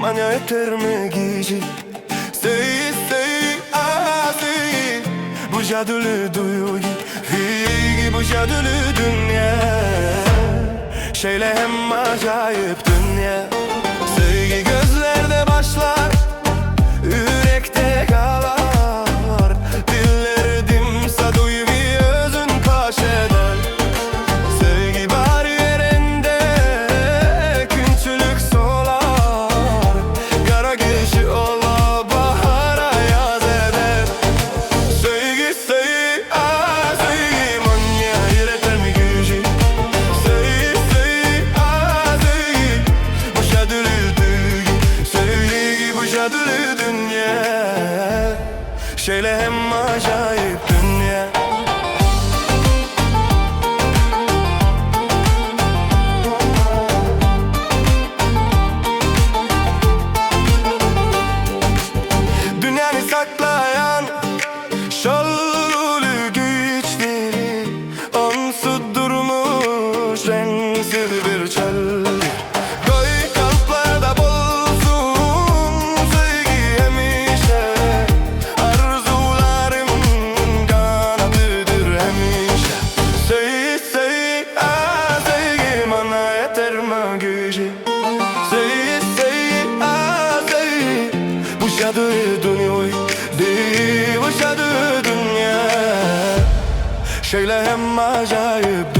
Manya eternigi Sei, sei Bu cadülü duyuyu Figi bu cadülü dünya Şeyle hem acayip dünya Sevgi gözlerde başlar Yürekte kalar Diller dimsa duymayı özün paş eder Sevgi bar yerinde Küçülük solar Kara geçi ola bahara yaz eder Sevgi, sevgi, sevgi Manya yürekler mi gücü Sevgi, sevgi, sevgi Bu şadülü duygu Sevgi bu şadülü dünya Şeyle hem acayip dünya Dünyanı saklayan şollu güçleri Onsuz durmuş renksiz bir çöl Koy kalplarda bolsun sevgi hemişe Arzularım kanatıdır hemişe Sevgi, sevgi, sevgi bana yeter mi gücü Sevgi, sevgi, sevgi Bu şadı dünya değil bu şadı dünya Şeyle hem acayip